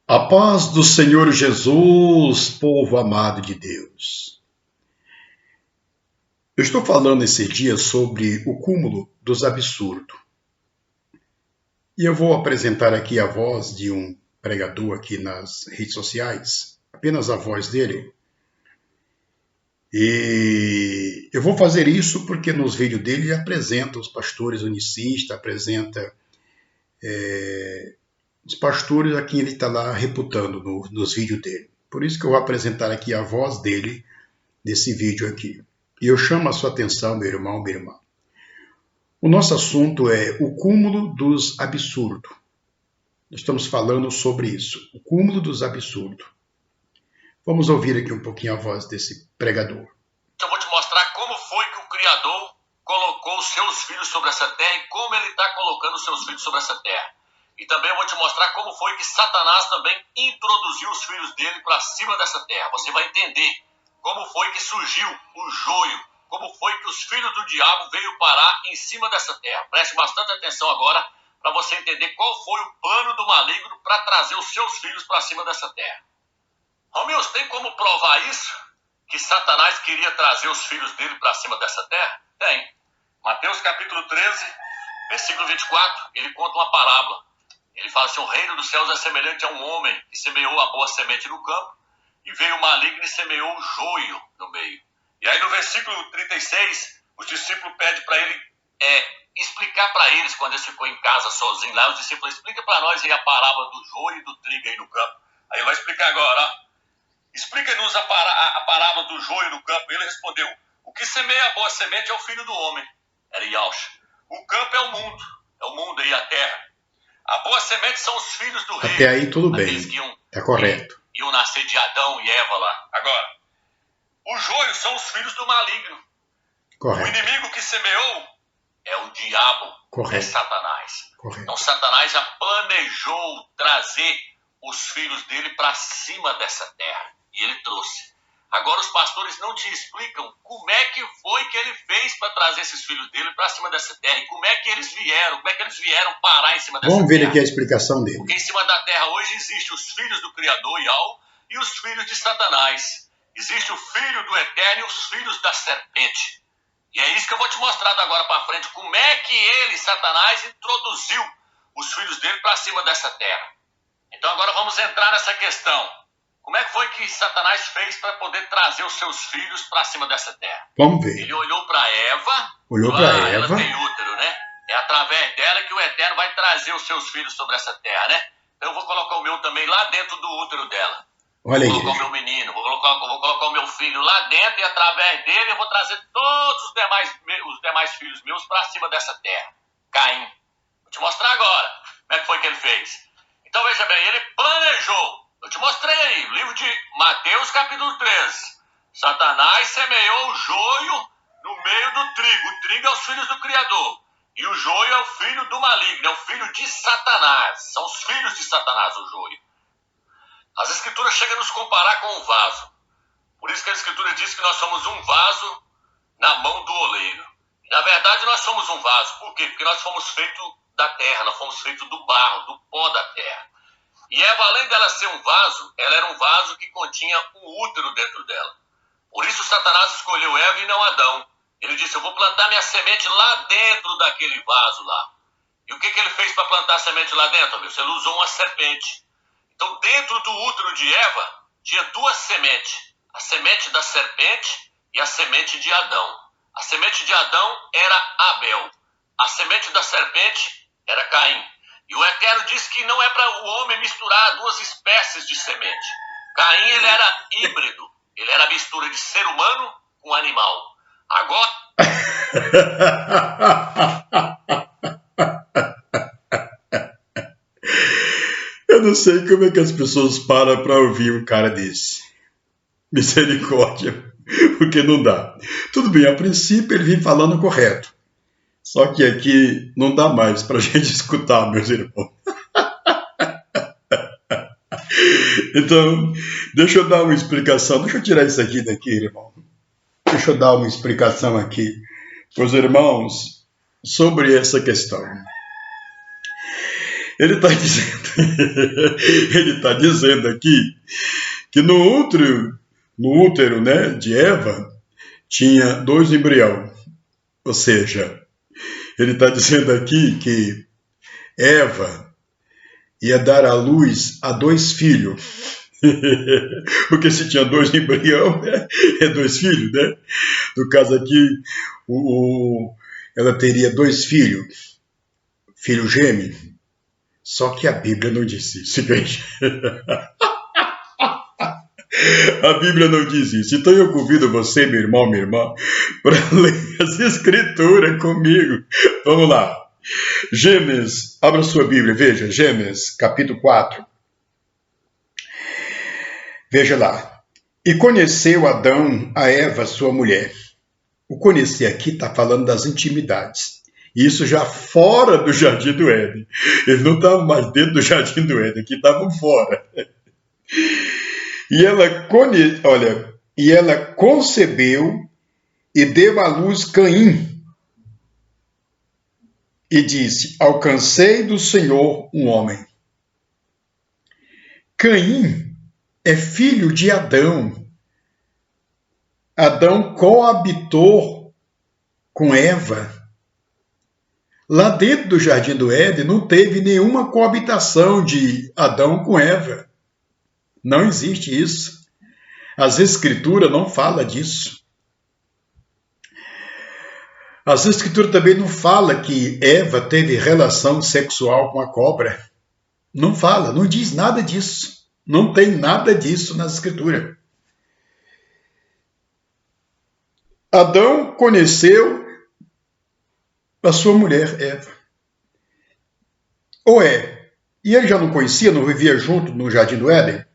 A paz do Senhor Jesus, povo amado de Deus. Eu estou falando esse dia sobre o cúmulo dos absurdos. E eu vou apresentar aqui a voz de um pregador aqui nas redes sociais, apenas a voz dele. E eu vou fazer isso porque nos vídeos dele ele apresenta os pastores unicistas, apresenta os pastores a quem ele está lá reputando nos vídeos dele. Por isso que eu vou apresentar aqui a voz dele nesse vídeo aqui. E eu chamo a sua atenção, meu irmão, minha irmã. O nosso assunto é o cúmulo dos absurdos. Nós estamos falando sobre isso, o cúmulo dos absurdos. Vamos ouvir aqui um pouquinho a voz desse pregador. Eu vou te mostrar como foi que o Criador colocou os seus filhos sobre essa terra e como ele está colocando os seus filhos sobre essa terra. E também eu vou te mostrar como foi que Satanás também introduziu os filhos dele para cima dessa terra. Você vai entender como foi que surgiu o joio, como foi que os filhos do diabo veio parar em cima dessa terra. Preste bastante atenção agora para você entender qual foi o plano do maligno para trazer os seus filhos para cima dessa terra. Romilson, tem como provar isso? Que Satanás queria trazer os filhos dele para cima dessa terra? Tem. Mateus capítulo 13, versículo 24, ele conta uma parábola. Ele fala assim: o reino dos céus é semelhante a um homem que semeou a boa semente no campo, e veio o maligno e semeou o joio no meio. E aí no versículo 36, os discípulos pedem para ele explicar para eles, quando ele ficou em casa sozinho lá, os discípulos: explica para nós aí a parábola do joio e do trigo aí no campo. Aí ele vai explicar agora, ó. Explica-nos a parábola do joio no campo. Ele respondeu: o que semeia a boa semente é o filho do homem. Era Yaush. O campo é o mundo aí, a terra. A boa semente são os filhos do rei. Até aí tudo bem, está correto. Iam nascer de Adão e Eva lá. Agora, o joio são os filhos do maligno. Correto. O inimigo que semeou é o diabo, correto. É Satanás. Correto. Então Satanás já planejou trazer os filhos dele para cima dessa terra. E ele trouxe. Agora os pastores não te explicam como é que foi que ele fez para trazer esses filhos dele para cima dessa terra. E como é que eles vieram parar em cima dessa terra. Vamos ver aqui a explicação dele. Porque em cima da terra hoje existe os filhos do Criador, Yahweh, e os filhos de Satanás. Existe o filho do Eterno e os filhos da serpente. E é isso que eu vou te mostrar da agora para frente. Como é que ele, Satanás, introduziu os filhos dele para cima dessa terra. Então agora vamos entrar nessa questão. Como é que foi que Satanás fez para poder trazer os seus filhos para cima dessa terra? Vamos ver. Ele olhou para Eva. Ela tem útero, né? É através dela que o Eterno vai trazer os seus filhos sobre essa terra, né? Então eu vou colocar o meu também lá dentro do útero dela. Olha aí. Vou colocar o meu menino, vou colocar o meu filho lá dentro e através dele eu vou trazer todos os demais filhos meus para cima dessa terra. Caim. Vou te mostrar agora como é que foi que ele fez. Então veja bem, ele planejou. Eu te mostrei aí, livro de Mateus capítulo 13. Satanás semeou o joio no meio do trigo. O trigo é os filhos do Criador. E o joio é o filho do maligno, é o filho de Satanás. São os filhos de Satanás, o joio. As escrituras chegam a nos comparar com um vaso. Por isso que a escritura diz que nós somos um vaso na mão do oleiro. E, na verdade nós somos um vaso. Por quê? Porque nós fomos feitos da terra, nós fomos feitos do barro, do pó da terra. E Eva, além dela ser um vaso, ela era um vaso que continha um útero dentro dela. Por isso Satanás escolheu Eva e não Adão. Ele disse: eu vou plantar minha semente lá dentro daquele vaso lá. E o que ele fez para plantar a semente lá dentro, amigo? Ele usou uma serpente. Então dentro do útero de Eva tinha duas sementes. A semente da serpente e a semente de Adão. A semente de Adão era Abel. A semente da serpente era Caim. E o Eterno disse que não é para o homem misturar duas espécies de semente. Caim, ele era híbrido. Ele era a mistura de ser humano com animal. Agora... Eu não sei como é que as pessoas param para ouvir um cara desse. Misericórdia. Porque não dá. Tudo bem, a princípio ele vem falando correto. Só que aqui não dá mais para a gente escutar, meus irmãos. Então, deixa eu dar uma explicação. Deixa eu tirar isso aqui daqui, irmão. Deixa eu dar uma explicação aqui para os irmãos sobre essa questão. Ele está dizendo, ele está dizendo aqui que no útero, né, de Eva tinha 2 embriões. Ou seja, ele está dizendo aqui que Eva ia dar à luz a 2 filhos. Porque se tinha 2 embriões, é 2 filhos, né? No caso aqui, ela teria 2 filhos, filho gêmeo. Só que a Bíblia não disse isso, igreja. A Bíblia não diz isso. Então eu convido você, meu irmão, minha irmã, para ler as Escrituras comigo. Vamos lá. Gênesis, abra sua Bíblia, veja, Gênesis, capítulo 4. Veja lá. E conheceu Adão a Eva, sua mulher. O conhecer aqui está falando das intimidades. Isso já fora do Jardim do Éden. Eles não estavam mais dentro do Jardim do Éden, aqui estavam fora. E ela concebeu e deu à luz Caim. E disse: alcancei do Senhor um homem. Caim é filho de Adão. Adão coabitou com Eva. Lá dentro do Jardim do Éden não teve nenhuma coabitação de Adão com Eva. Não existe isso. As Escrituras não falam disso. As Escrituras também não falam que Eva teve relação sexual com a cobra. Não fala, não diz nada disso. Não tem nada disso nas Escrituras. Adão conheceu a sua mulher, Eva. E ele já não conhecia, não vivia junto no Jardim do Éden?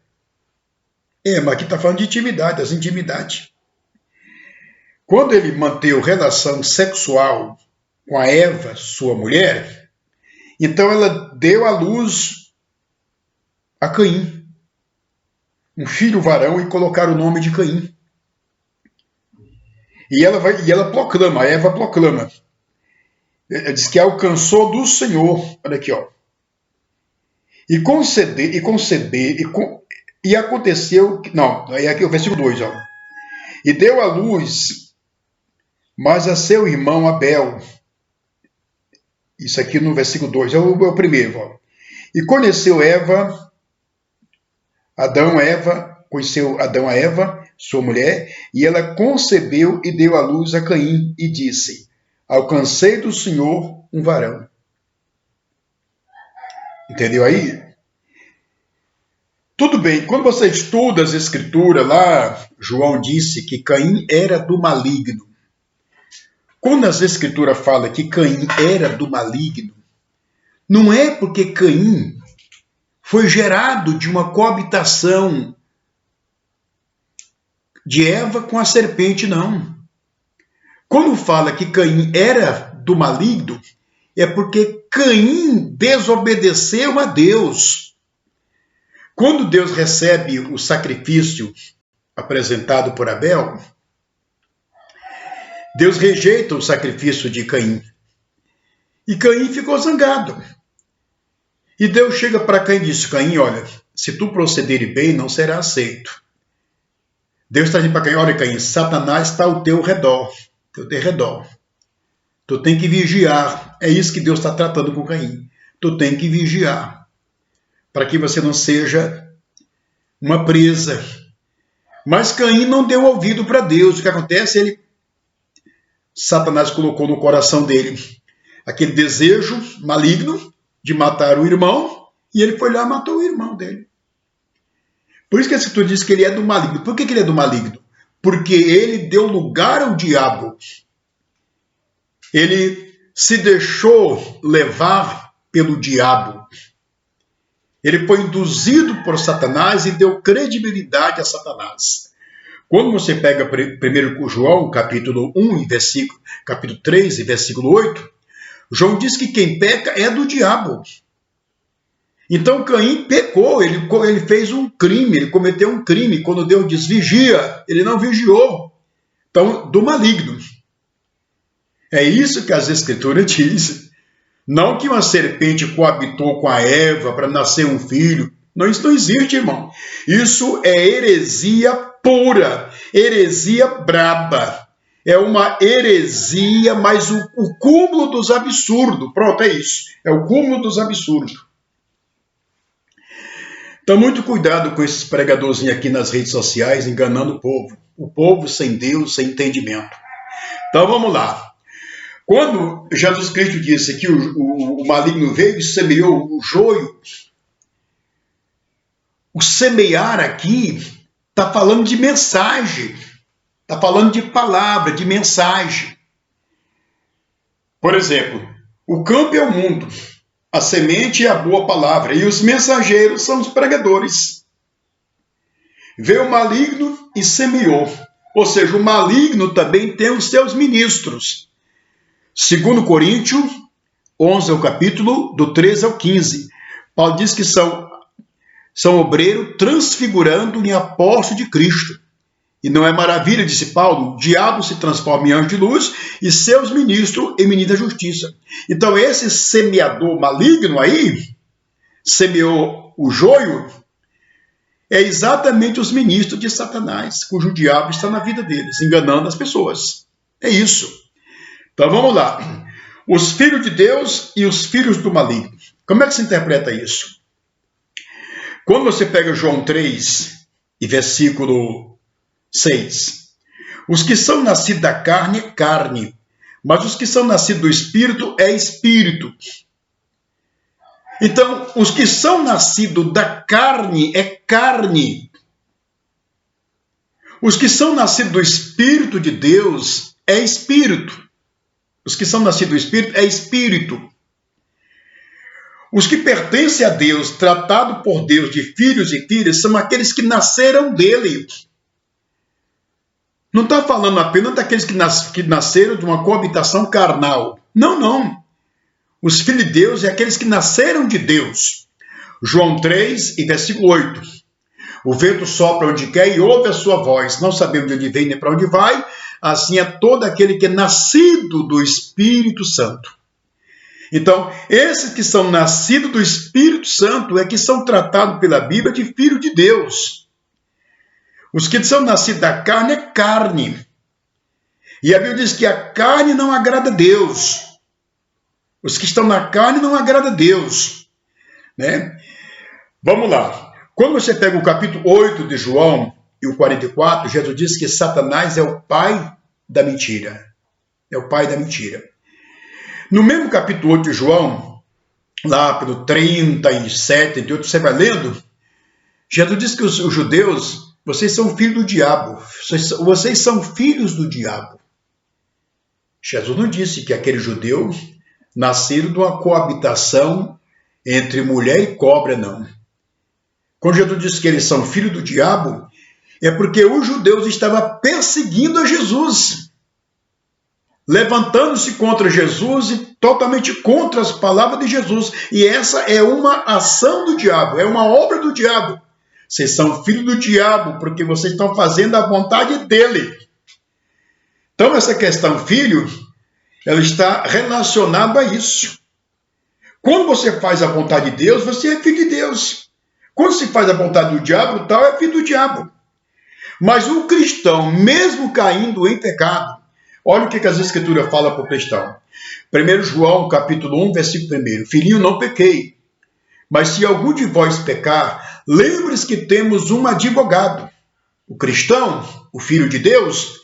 Mas aqui está falando de intimidade, das intimidades. Quando ele manteve relação sexual com a Eva, sua mulher, então ela deu à luz a Caim, um filho varão, e colocaram o nome de Caim. E ela proclama, a Eva proclama. Diz que alcançou do Senhor, olha aqui, ó. E aconteceu, não, aí aqui o versículo 2, ó. E deu à luz, mas a seu irmão Abel. Isso aqui no versículo 2, é o primeiro, ó. E conheceu conheceu Adão a Eva, sua mulher, e ela concebeu e deu à luz a Caim, e disse: alcancei do Senhor um varão. Entendeu aí? Tudo bem, quando você estuda as Escrituras lá, João disse que Caim era do maligno. Quando as Escrituras falam que Caim era do maligno, não é porque Caim foi gerado de uma coabitação de Eva com a serpente, não. Quando fala que Caim era do maligno, é porque Caim desobedeceu a Deus. Quando Deus recebe o sacrifício apresentado por Abel, Deus rejeita o sacrifício de Caim. E Caim ficou zangado. E Deus chega para Caim e diz: Caim, olha, se tu procederes bem, não será aceito. Deus está dizendo para Caim: olha, Caim, Satanás está ao teu redor. Tu tem que vigiar. É isso que Deus está tratando com Caim. Tu tem que vigiar, para que você não seja uma presa. Mas Caim não deu ouvido para Deus. O que acontece? Satanás colocou no coração dele aquele desejo maligno de matar o irmão, e ele foi lá e matou o irmão dele. Por isso que a Escritura diz que ele é do maligno. Por que ele é do maligno? Porque ele deu lugar ao diabo. Ele se deixou levar pelo diabo. Ele foi induzido por Satanás e deu credibilidade a Satanás. Quando você pega 1 João, capítulo 1, capítulo 3, versículo 8, João diz que quem peca é do diabo. Então Caim pecou, ele fez um crime, ele cometeu um crime. Quando Deus diz vigia, ele não vigiou. Então, do maligno. É isso que as Escrituras dizem. Não que uma serpente coabitou com a Eva para nascer um filho. Não, isso não existe, irmão. Isso é heresia pura, heresia braba. É uma heresia, mas o cúmulo dos absurdos. Pronto, é isso. É o cúmulo dos absurdos. Então, muito cuidado com esses pregadorzinhos aqui nas redes sociais, enganando o povo. O povo sem Deus, sem entendimento. Então, vamos lá. Quando Jesus Cristo disse que o maligno veio e semeou o joio, o semear aqui está falando de mensagem, está falando de palavra, de mensagem. Por exemplo, o campo é o mundo, a semente é a boa palavra, e os mensageiros são os pregadores. Veio o maligno e semeou, ou seja, o maligno também tem os seus ministros. 2 Coríntios 11 é o capítulo, do 13 ao 15. Paulo diz que são obreiros transfigurando em apóstolo de Cristo. E não é maravilha, disse Paulo, o diabo se transforma em anjo de luz e seus ministros em menino da justiça. Então esse semeador maligno aí, semeou o joio, é exatamente os ministros de Satanás, cujo diabo está na vida deles, enganando as pessoas. É isso. Então vamos lá. Os filhos de Deus e os filhos do maligno. Como é que se interpreta isso? Quando você pega João 3 e versículo 6. Os que são nascidos da carne é carne, mas os que são nascidos do Espírito é Espírito. Então, os que são nascidos da carne é carne. Os que são nascidos do Espírito de Deus é Espírito. Os que são nascidos do Espírito é Espírito. Os que pertencem a Deus, tratados por Deus de filhos e filhas, são aqueles que nasceram dele. Não está falando apenas daqueles que nasceram de uma coabitação carnal. Não, não. Os filhos de Deus é aqueles que nasceram de Deus. João 3 e versículo 8. O vento sopra onde quer e ouve a sua voz. Não sabemos de onde vem nem para onde vai. Assim é todo aquele que é nascido do Espírito Santo. Então, esses que são nascidos do Espírito Santo é que são tratados pela Bíblia de filho de Deus. Os que são nascidos da carne é carne. E a Bíblia diz que a carne não agrada a Deus. Os que estão na carne não agradam a Deus. Né? Vamos lá. Quando você pega o capítulo 8 de João e o 44, Jesus diz que Satanás é o pai da mentira. É o pai da mentira. No mesmo capítulo 8 de João, lá pelo 37, você vai lendo, Jesus diz que os judeus, vocês são filhos do diabo. Vocês são filhos do diabo. Jesus não disse que aquele judeu nasceram de uma coabitação entre mulher e cobra, não. Quando Jesus disse que eles são filhos do diabo, é porque os judeus estavam perseguindo a Jesus, levantando-se contra Jesus e totalmente contra as palavras de Jesus. E essa é uma ação do diabo, é uma obra do diabo. Vocês são filhos do diabo porque vocês estão fazendo a vontade dele. Então essa questão filho, ela está relacionada a isso. Quando você faz a vontade de Deus, você é filho de Deus. Quando se faz a vontade do diabo, tal é filho do diabo. Mas o cristão, mesmo caindo em pecado, olha o que as Escrituras falam para o cristão. 1 João, capítulo 1, versículo 1. Filhinho, não pequei. Mas se algum de vós pecar, lembre-se que temos um advogado. O cristão, o filho de Deus,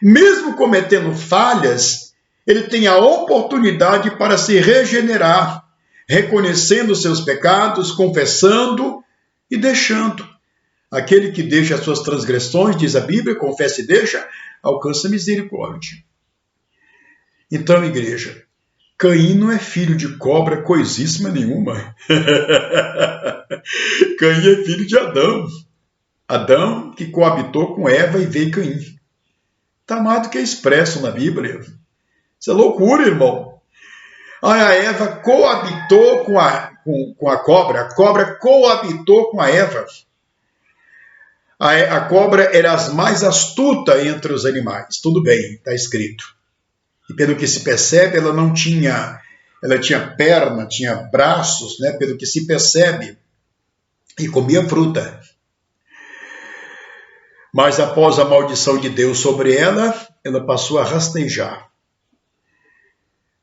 mesmo cometendo falhas, ele tem a oportunidade para se regenerar, reconhecendo seus pecados, confessando e deixando. Aquele que deixa as suas transgressões, diz a Bíblia, confessa e deixa, alcança misericórdia. Então, igreja, Caim não é filho de cobra coisíssima nenhuma. Caim é filho de Adão. Adão que coabitou com Eva e veio Caim. Está mais do que expresso na Bíblia. Isso é loucura, irmão. A Eva coabitou com a cobra coabitou com a Eva. A cobra era as mais astuta entre os animais. Tudo bem, está escrito. E pelo que se percebe, ela não tinha ela tinha perna, tinha braços, né, pelo que se percebe, e comia fruta. Mas após a maldição de Deus sobre ela, ela passou a rastejar.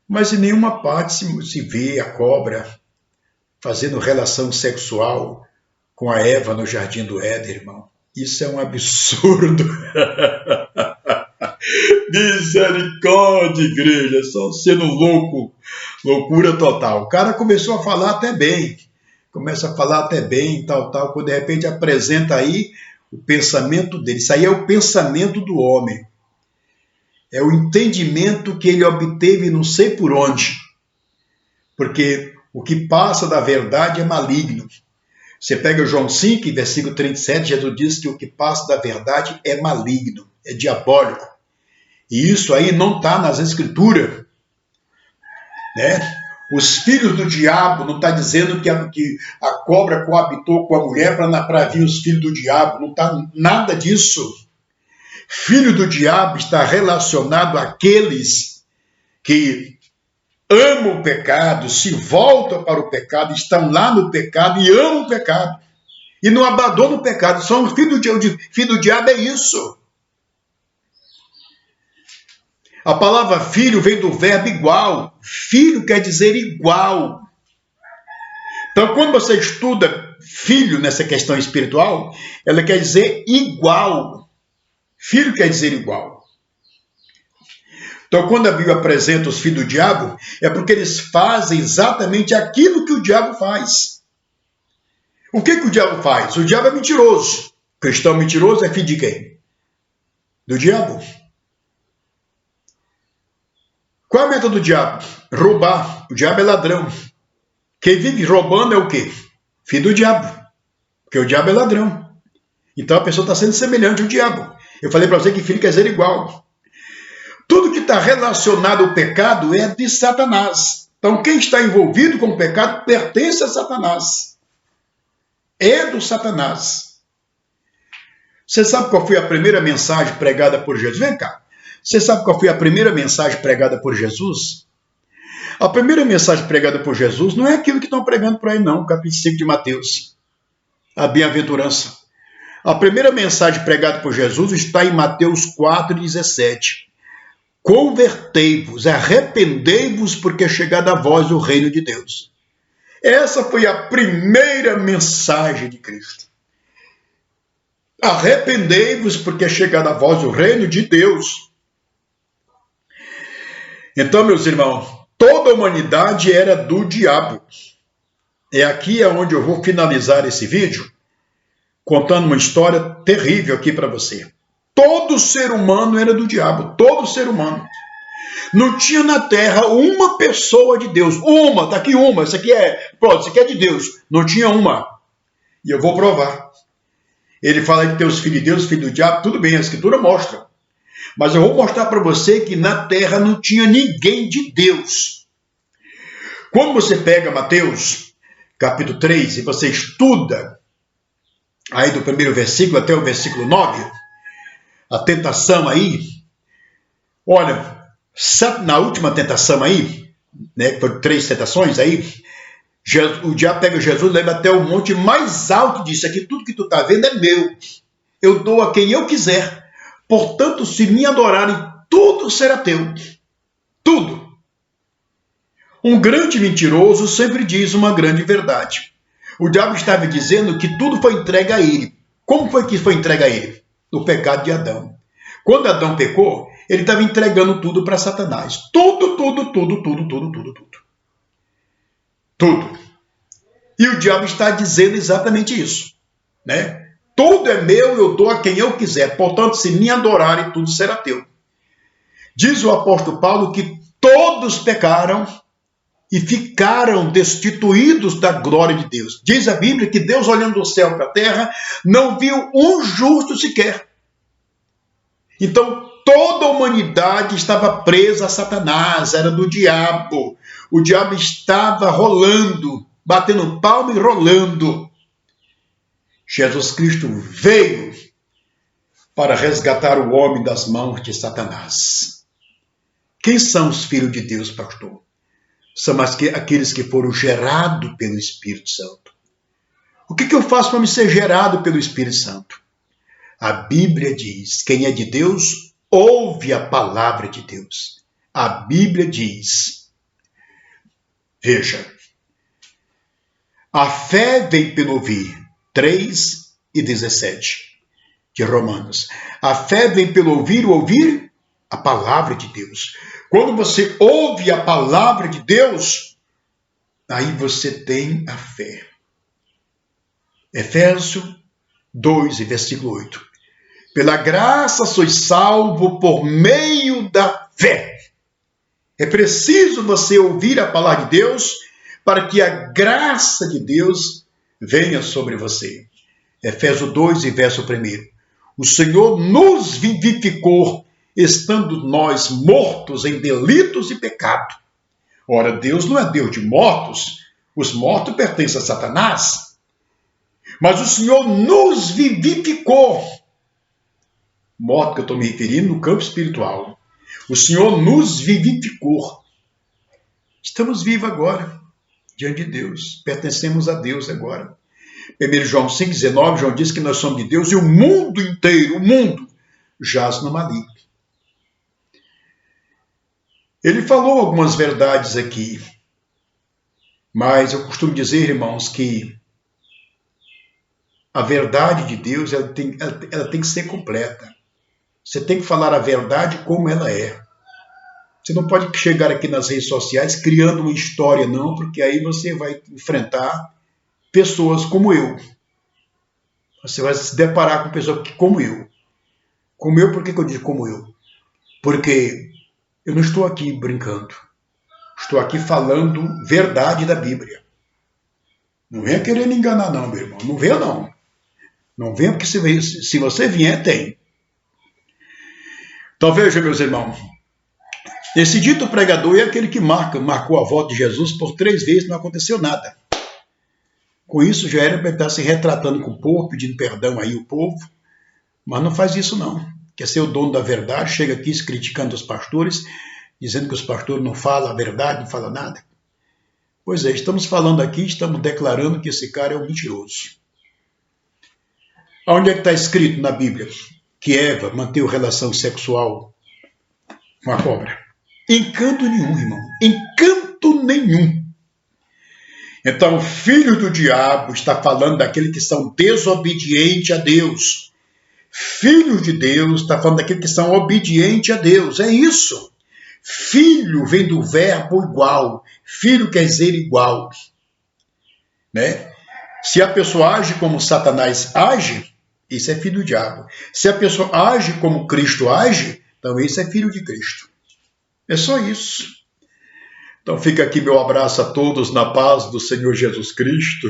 Mas em nenhuma parte se vê a cobra fazendo relação sexual com a Eva no jardim do Éden, irmão. Isso é um absurdo. Misericórdia, igreja, só sendo louco, loucura total. O cara começou a falar até bem, tal, quando de repente apresenta aí o pensamento dele. Isso aí é o pensamento do homem. É o entendimento que ele obteve não sei por onde. Porque o que passa da verdade é maligno. Você pega João 5, versículo 37, Jesus diz que o que passa da verdade é maligno, é diabólico. E isso aí não está nas escrituras. Né? Os filhos do diabo, não está dizendo que a cobra coabitou com a mulher para vir os filhos do diabo. Não está nada disso. Filho do diabo está relacionado àqueles que amam o pecado, se voltam para o pecado, estão lá no pecado e amam o pecado. E não abandonam o pecado. São filho do diabo é isso. A palavra filho vem do verbo igual. Filho quer dizer igual. Então, quando você estuda filho nessa questão espiritual, ela quer dizer igual. Filho quer dizer igual. Então, quando a Bíblia apresenta os filhos do diabo, é porque eles fazem exatamente aquilo que o diabo faz. O que o diabo faz? O diabo é mentiroso. O cristão mentiroso é filho de quem? Do diabo. Qual é a meta do diabo? Roubar. O diabo é ladrão. Quem vive roubando é o quê? Filho do diabo. Porque o diabo é ladrão. Então a pessoa está sendo semelhante ao diabo. Eu falei para você que filho quer dizer igual. Tudo que está relacionado ao pecado é de Satanás. Então quem está envolvido com o pecado pertence a Satanás. É do Satanás. Você sabe qual foi a primeira mensagem pregada por Jesus? Vem cá. Você sabe qual foi a primeira mensagem pregada por Jesus? A primeira mensagem pregada por Jesus não é aquilo que estão pregando por aí não, capítulo 5 de Mateus. A bem-aventurança. A primeira mensagem pregada por Jesus está em Mateus 4,17. Convertei-vos, arrependei-vos, porque é chegado a vós o reino de Deus. Essa foi a primeira mensagem de Cristo. Arrependei-vos, porque é chegado a vós o reino de Deus. Então, meus irmãos, toda a humanidade era do diabo. É aqui onde eu vou finalizar esse vídeo, contando uma história terrível aqui para você. Todo ser humano era do diabo, todo ser humano. Não tinha na terra uma pessoa de Deus. Uma, tá aqui uma, isso aqui é de Deus. Não tinha uma. E eu vou provar. Ele fala que tem os filhos de Deus, filho do diabo, tudo bem, a escritura mostra. Mas eu vou mostrar para você que na terra não tinha ninguém de Deus. Quando você pega Mateus, capítulo 3, e você estuda, aí do primeiro versículo até o versículo 9, a tentação aí, olha, na última tentação aí, né, que foram 3 tentações aí, o diabo pega Jesus e leva até o monte mais alto disso aqui, tudo que tu está vendo é meu. Eu dou a quem eu quiser. Portanto, se me adorarem, tudo será teu. Tudo. Um grande mentiroso sempre diz uma grande verdade. O diabo estava dizendo que tudo foi entregue a ele. Como foi que foi entregue a ele? No pecado de Adão. Quando Adão pecou, ele estava entregando tudo para Satanás. Tudo. Tudo. E o diabo está dizendo exatamente isso, né? Tudo é meu, eu dou a quem eu quiser. Portanto, se me adorarem, tudo será teu. Diz o apóstolo Paulo que todos pecaram e ficaram destituídos da glória de Deus. Diz a Bíblia que Deus, olhando do céu para a terra, não viu um justo sequer. Então, toda a humanidade estava presa a Satanás, era do diabo. O diabo estava rolando, batendo palma e rolando. Jesus Cristo veio para resgatar o homem das mãos de Satanás. Quem são os filhos de Deus, pastor? são aqueles que foram gerados pelo Espírito Santo. O que eu faço para me ser gerado pelo Espírito Santo? A Bíblia diz, quem é de Deus, ouve a palavra de Deus. A Bíblia diz, veja, a fé vem pelo ouvir, 3:17 de Romanos. A fé vem pelo ouvir a palavra de Deus. Quando você ouve a palavra de Deus, aí você tem a fé. Efésios 2, versículo 8. Pela graça sois salvo por meio da fé. É preciso você ouvir a palavra de Deus para que a graça de Deus venha sobre você. Efésios 2, verso 1. O Senhor nos vivificou, estando nós mortos em delitos e pecado. Ora, Deus não é Deus de mortos. Os mortos pertencem a Satanás. Mas o Senhor nos vivificou. Morto que eu estou me referindo no campo espiritual. O Senhor nos vivificou. Estamos vivos agora, diante de Deus. Pertencemos a Deus agora. 1 João 5,19, João diz que nós somos de Deus e o mundo inteiro, o mundo, jaz no maligno. Ele falou algumas verdades aqui, mas eu costumo dizer, irmãos, que a verdade de Deus ela tem que ser completa. Você tem que falar a verdade como ela é. Você não pode chegar aqui nas redes sociais criando uma história, não, porque aí você vai enfrentar pessoas como eu. Você vai se deparar com pessoas como eu. Como eu, por que eu digo como eu? Porque eu não estou aqui brincando. Estou aqui falando verdade da Bíblia. Não venha querer me enganar, não, meu irmão. Não venha, não. Não venha, porque se você vier, tem. Então veja, meus irmãos. Esse dito pregador é aquele que marcou a volta de Jesus por 3 vezes, não aconteceu nada. Com isso já era para estar se retratando com o povo, pedindo perdão aí o povo, mas não faz isso não. Quer ser o dono da verdade, chega aqui criticando os pastores, dizendo que os pastores não falam a verdade, não falam nada. Pois é, estamos falando aqui, estamos declarando que esse cara é um mentiroso. Onde é que está escrito na Bíblia que Eva manteve relação sexual com a cobra? Em canto nenhum, irmão. Em canto nenhum. Então, o filho do diabo está falando daqueles que são desobedientes a Deus. Filho de Deus está falando daqueles que são obedientes a Deus. É isso. Filho vem do verbo igual. Filho quer dizer igual. Né? Se a pessoa age como Satanás age, isso é filho do diabo. Se a pessoa age como Cristo age, então isso é filho de Cristo. É só isso. Então fica aqui meu abraço a todos na paz do Senhor Jesus Cristo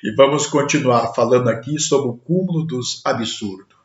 e vamos continuar falando aqui sobre o cúmulo dos absurdos.